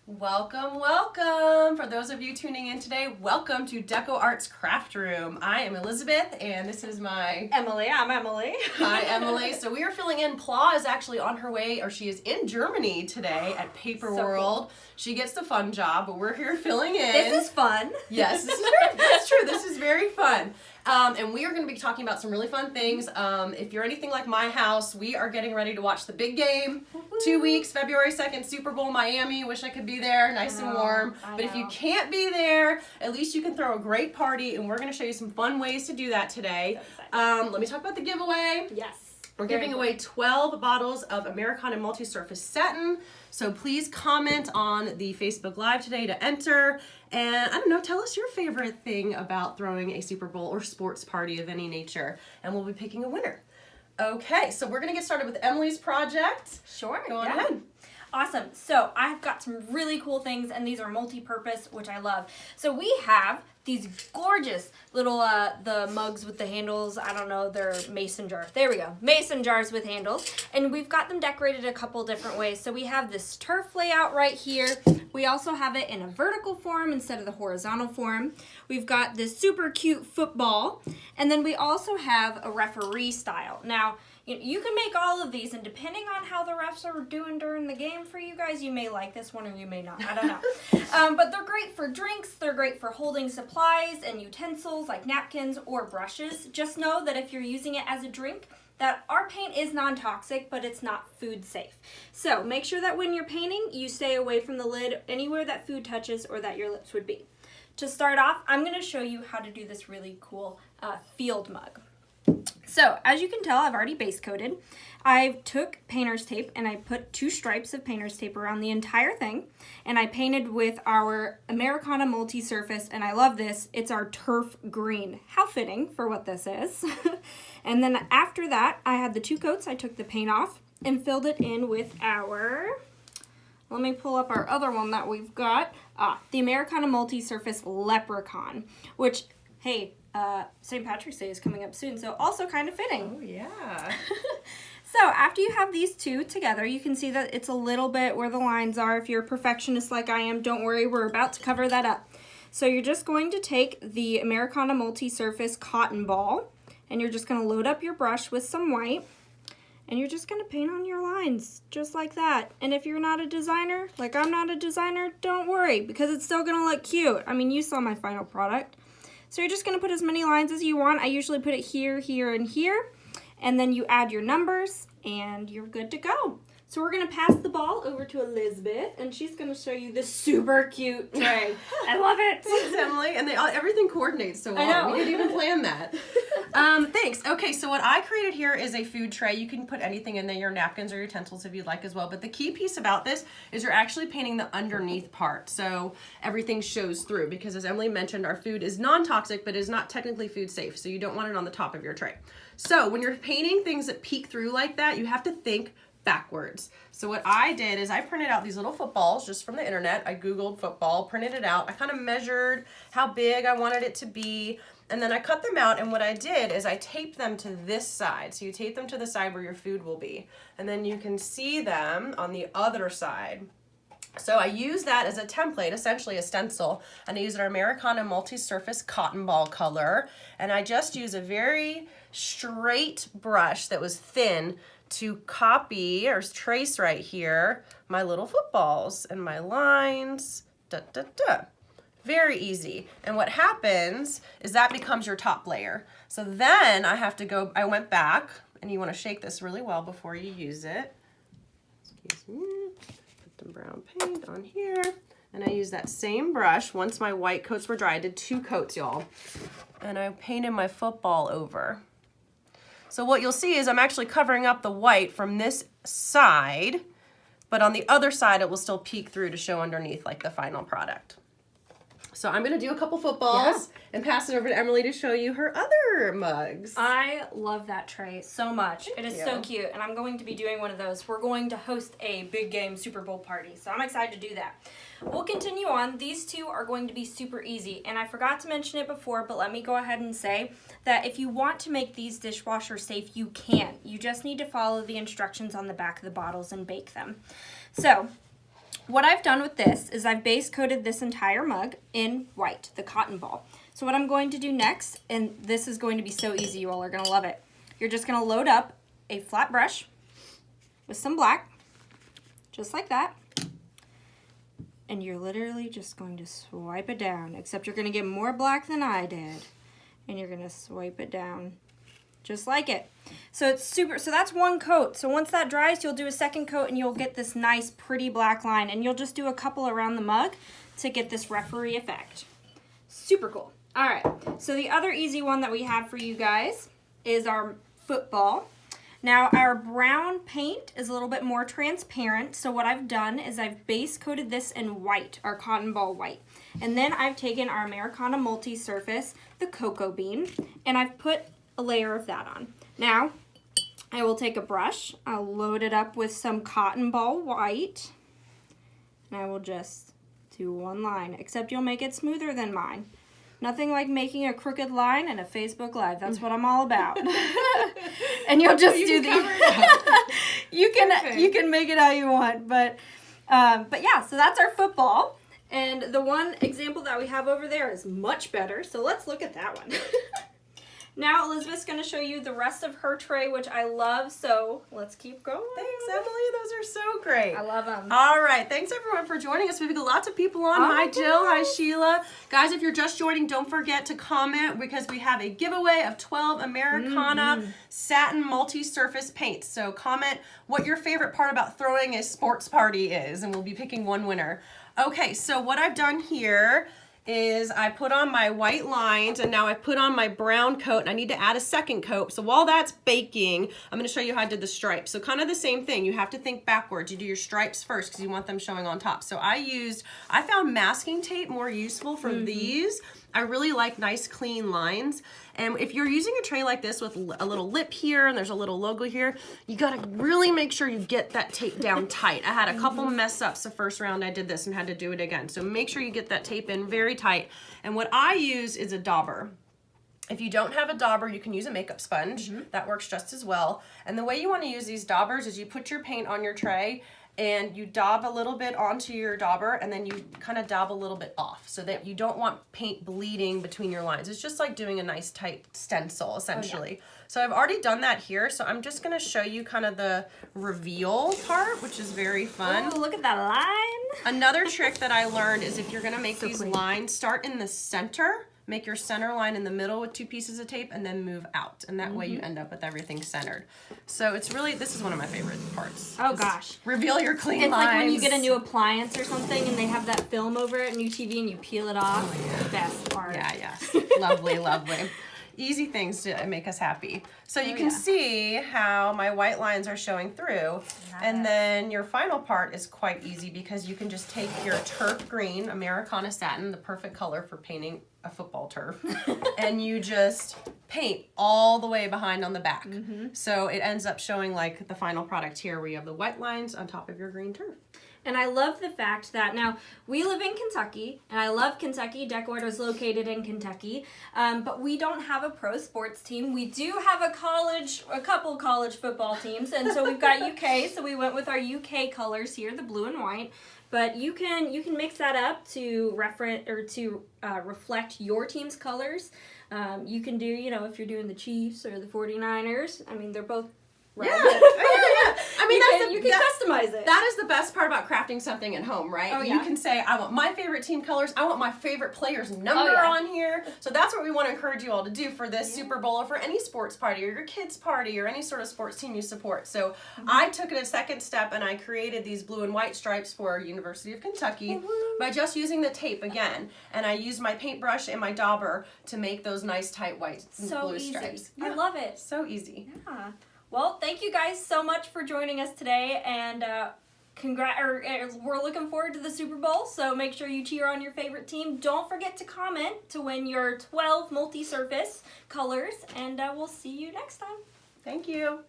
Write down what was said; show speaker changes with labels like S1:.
S1: Welcome, welcome. For those of you tuning in today, welcome to DecoArt's Craft Room. I am Elizabeth, and this is my...
S2: Emily. I'm Emily.
S1: Hi, Emily. So we are filling in. Pla is actually on her way, or she is in Germany today at Paper World. Cool. She gets the fun job, but we're here filling in.
S2: This is fun.
S1: Yes, that's true. This is very fun. And we are going to be talking about some really fun things. If you're anything like my house, we are getting ready to watch the big game. 2 weeks, February 2nd, Super Bowl, Miami. Wish I could be there, nice and warm. But if you can't be there, at least you can throw a great party, and we're going to show you some fun ways to do that today. Let me talk about the giveaway.
S2: Yes.
S1: We're giving away 12 bottles of Americana Multi-Surface Satin. So please comment on the Facebook Live today to enter. And I don't know, tell us your favorite thing about throwing a Super Bowl or sports party of any nature. And we'll be picking a winner. Okay, so we're going to get started with Emily's project.
S2: Sure.
S1: Go on ahead.
S2: Awesome. So I've got some really cool things, and these are multi-purpose, which I love. So we have these gorgeous little, the mugs with the handles. I don't know, they're mason jars. There we go. Mason jars with handles. And we've got them decorated a couple different ways. So we have this turf layout right here. We also have it in a vertical form instead of the horizontal form. We've got this super cute football. And then we also have a referee style. Now, you can make all of these, and depending on how the refs are doing during the game for you guys, you may like this one or you may not. I don't know. But they're great for drinks. They're great for holding supplies and utensils like napkins or brushes. Just know that if you're using it as a drink, that our paint is non-toxic, but it's not food safe. So make sure that when you're painting, you stay away from the lid anywhere that food touches or that your lips would be. To start off, I'm going to show you how to do this really cool field mug. So, as you can tell, I've already base coated. I took painter's tape and I put 2 stripes of painter's tape around the entire thing. And I painted with our Americana Multi-Surface, and I love this. It's our turf green. How fitting for what this is. And then after that, I had the 2 coats. I took the paint off and filled it in with our... Let me pull up our other one that we've got. The Americana Multi-Surface Leprechaun, which, hey... St. Patrick's Day is coming up soon, so also kind of fitting.
S1: Oh, yeah.
S2: So after you have these 2 together, you can see that it's a little bit where the lines are. If you're a perfectionist like I am, don't worry, we're about to cover that up. So you're just going to take the Americana Multi-Surface cotton ball, and you're just going to load up your brush with some white, and you're just going to paint on your lines, just like that. And if you're not a designer, like I'm not a designer, don't worry, because it's still going to look cute. I mean, you saw my final product. So you're just going to put as many lines as you want. I usually put it here, here, and here. And then you add your numbers, and you're good to go. So we're going to pass the ball over to Elizabeth, and she's going to show you this super cute tray. I love it.
S1: Thanks, Emily. And everything coordinates so well.
S2: I know.
S1: We didn't even plan that. Thanks. Okay, so what I created here is a food tray. You can put anything in there, your napkins or utensils if you'd like as well. But the key piece about this is you're actually painting the underneath part. So everything shows through because as Emily mentioned, our food is non-toxic but is not technically food safe. So you don't want it on the top of your tray. So when you're painting things that peek through like that, you have to think backwards. So what I did is I printed out these little footballs just from the internet. I Googled football, printed it out. I kind of measured how big I wanted it to be. And then I cut them out, and what I did is I taped them to this side. So you tape them to the side where your food will be. And then you can see them on the other side. So I use that as a template, essentially a stencil, and I use our Americana Multi-Surface Cotton Ball color. And I just use a very straight brush that was thin to copy or trace right here my little footballs and my lines. Da, da, da. Very easy. And what happens is that becomes your top layer. So then I went back, and you want to shake this really well before you use it. Excuse me. Put some brown paint on here. And I use that same brush. Once my white coats were dry, I did 2 coats, y'all. And I painted my football over. So what you'll see is I'm actually covering up the white from this side, but on the other side it will still peek through to show underneath like the final product. So I'm going to do a couple footballs and pass it over to Emily to show you her other mugs.
S2: I love that tray so much.
S1: Thank
S2: it is
S1: you.
S2: so cute, and I'm going to be doing one of those. We're going to host a big game Super Bowl party, so I'm excited to do that. We'll continue on. These 2 are going to be super easy, and I forgot to mention it before, but let me go ahead and say that if you want to make these dishwasher safe, you can. You just need to follow the instructions on the back of the bottles and bake them. So what I've done with this is I've base coated this entire mug in white, the cotton ball. So what I'm going to do next, and this is going to be so easy, you all are going to love it. You're just going to load up a flat brush with some black, just like that. And you're literally just going to swipe it down, except you're going to get more black than I did. And you're going to swipe it down just like it. So it's super, so that's one coat. So once that dries, you'll do a second coat and you'll get this nice pretty black line, and you'll just do a couple around the mug to get this referee effect. Super cool. All right, so the other easy one that we have for you guys is our football. Now our brown paint is a little bit more transparent, so what I've done is I've base coated this in white, our cotton ball white. And then I've taken our Americana multi-surface, the cocoa bean, and I've put a layer of that on. Now, I will take a brush, I'll load it up with some cotton ball white, and I will just do one line, except you'll make it smoother than mine. Nothing like making a crooked line in a Facebook Live. That's what I'm all about. And you'll just do the you can make it how you want, but yeah, so that's our football. And the one example that we have over there is much better, so let's look at that one. Now Elizabeth's going to show you the rest of her tray, which I love, so let's keep going.
S1: Thanks, Emily. Those are so great.
S2: I love them.
S1: All right. Thanks, everyone, for joining us. We've got lots of people on. Hi, Jill. Hi, Sheila. Guys, if you're just joining, don't forget to comment because we have a giveaway of 12 Americana satin multi-surface paints. So comment what your favorite part about throwing a sports party is, and we'll be picking one winner. Okay, so what I've done here is I put on my white lines, and now I put on my brown coat, and I need to add a second coat. So while that's baking, I'm going to show you how I did the stripes. So kind of the same thing. You have to think backwards. You do your stripes first because you want them showing on top. So I found masking tape more useful for these. I really like nice clean lines. And if you're using a tray like this with a little lip here and there's a little logo here, you gotta really make sure you get that tape down tight. I had a couple mess ups the first round I did this and had to do it again. So make sure you get that tape in very tight. And what I use is a dauber. If you don't have a dauber, you can use a makeup sponge. That works just as well. And the way you wanna use these daubers is you put your paint on your tray and you daub a little bit onto your dauber, and then you kind of daub a little bit off so that you don't want paint bleeding between your lines. It's just like doing a nice tight stencil, essentially. Oh, yeah. So I've already done that here, so I'm just gonna show you kind of the reveal part, which is very fun.
S2: Oh, look at that line.
S1: Another trick that I learned is if you're gonna make these lines, start in the center. Make your center line in the middle with 2 pieces of tape and then move out. And that way you end up with everything centered. So it's really, this is one of my favorite parts.
S2: Oh gosh.
S1: Reveal your clean
S2: lines. It's like when you get a new
S1: new
S2: appliance or something and they have that film over it, new TV, and you peel it off. Oh, yeah. Best part.
S1: Yeah, yes. Lovely, lovely. Easy things to make us happy. So you can see how my white lines are showing through. And then your final part is quite easy because you can just take your turf green, Americana satin, the perfect color for painting a football turf, and you just paint all the way behind on the back. So it ends up showing like the final product here where you have the white lines on top of your green turf.
S2: And I love the fact that now we live in Kentucky, and I love Kentucky. DecoArt is located in Kentucky, but we don't have a pro sports team. We do have a couple college football teams, and so we've got UK. So we went with our UK colors here, the blue and white. But you can mix that up to reflect your team's colors. You can do, if you're doing the Chiefs or the 49ers. I mean, they're both. Right.
S1: Yeah. I mean,
S2: you can customize it.
S1: That is the best part about crafting something at home, right?
S2: Oh, yeah.
S1: You can say, I want my favorite team colors. I want my favorite player's number on here. So that's what we want to encourage you all to do for this Super Bowl or for any sports party or your kids' party or any sort of sports team you support. So I took it a second step and I created these blue and white stripes for University of Kentucky by just using the tape again. And I used my paintbrush and my dauber to make those nice tight white and blue stripes.
S2: I love it.
S1: So easy.
S2: Yeah. Well, thank you guys so much for joining us today, and we're looking forward to the Super Bowl, so make sure you cheer on your favorite team. Don't forget to comment to win your 12 multi-surface colors, and we'll see you next time.
S1: Thank you.